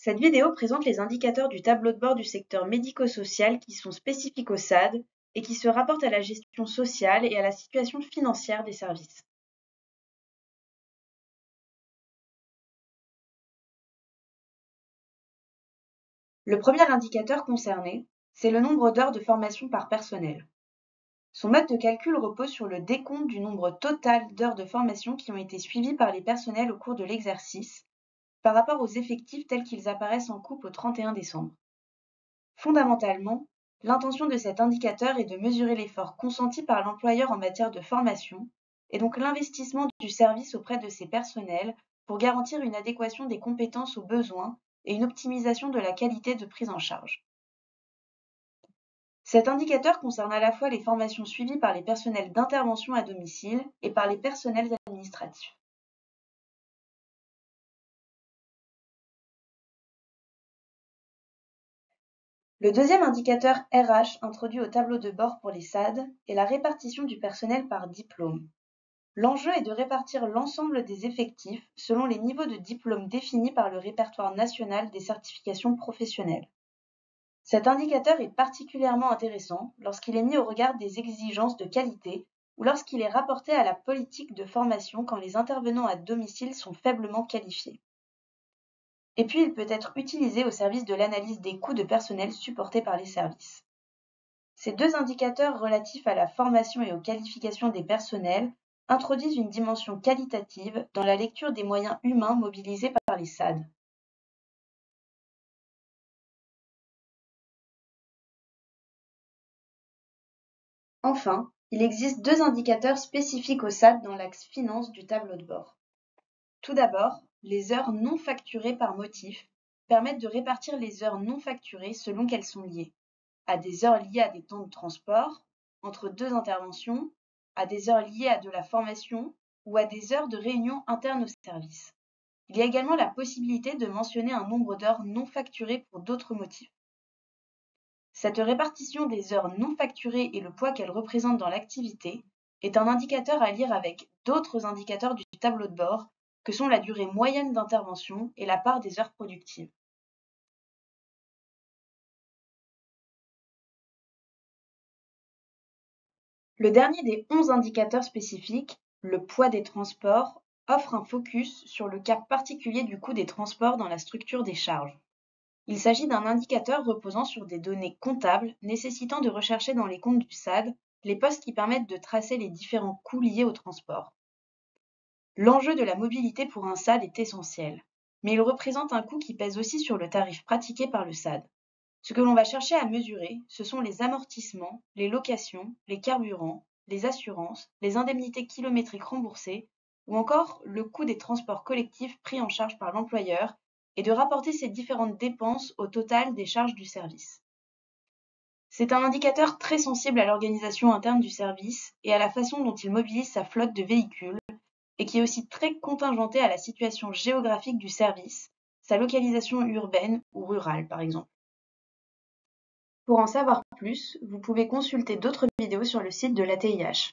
Cette vidéo présente les indicateurs du tableau de bord du secteur médico-social qui sont spécifiques au SAD et qui se rapportent à la gestion sociale et à la situation financière des services. Le premier indicateur concerné, c'est le nombre d'heures de formation par personnel. Son mode de calcul repose sur le décompte du nombre total d'heures de formation qui ont été suivies par les personnels au cours de l'exercice, par rapport aux effectifs tels qu'ils apparaissent en coupe au 31 décembre. Fondamentalement, l'intention de cet indicateur est de mesurer l'effort consenti par l'employeur en matière de formation et donc l'investissement du service auprès de ses personnels pour garantir une adéquation des compétences aux besoins et une optimisation de la qualité de prise en charge. Cet indicateur concerne à la fois les formations suivies par les personnels d'intervention à domicile et par les personnels administratifs. Le deuxième indicateur RH introduit au tableau de bord pour les SAD est la répartition du personnel par diplôme. L'enjeu est de répartir l'ensemble des effectifs selon les niveaux de diplôme définis par le répertoire national des certifications professionnelles. Cet indicateur est particulièrement intéressant lorsqu'il est mis au regard des exigences de qualité ou lorsqu'il est rapporté à la politique de formation quand les intervenants à domicile sont faiblement qualifiés. Et puis, il peut être utilisé au service de l'analyse des coûts de personnel supportés par les services. Ces deux indicateurs relatifs à la formation et aux qualifications des personnels introduisent une dimension qualitative dans la lecture des moyens humains mobilisés par les SAD. Enfin, il existe deux indicateurs spécifiques au SAD dans l'axe finance du tableau de bord. Tout d'abord, les heures non facturées par motif permettent de répartir les heures non facturées selon qu'elles sont liées à des heures liées à des temps de transport, entre deux interventions, à des heures liées à de la formation ou à des heures de réunion interne au service. Il y a également la possibilité de mentionner un nombre d'heures non facturées pour d'autres motifs. Cette répartition des heures non facturées et le poids qu'elles représentent dans l'activité est un indicateur à lire avec d'autres indicateurs du tableau de bord que sont la durée moyenne d'intervention et la part des heures productives. Le dernier des 11 indicateurs spécifiques, le poids des transports, offre un focus sur le cas particulier du coût des transports dans la structure des charges. Il s'agit d'un indicateur reposant sur des données comptables nécessitant de rechercher dans les comptes du SAD les postes qui permettent de tracer les différents coûts liés au transport. L'enjeu de la mobilité pour un SAD est essentiel, mais il représente un coût qui pèse aussi sur le tarif pratiqué par le SAD. Ce que l'on va chercher à mesurer, ce sont les amortissements, les locations, les carburants, les assurances, les indemnités kilométriques remboursées, ou encore le coût des transports collectifs pris en charge par l'employeur, et de rapporter ces différentes dépenses au total des charges du service. C'est un indicateur très sensible à l'organisation interne du service et à la façon dont il mobilise sa flotte de véhicules, et qui est aussi très contingenté à la situation géographique du service, sa localisation urbaine ou rurale par exemple. Pour en savoir plus, vous pouvez consulter d'autres vidéos sur le site de l'ATIH.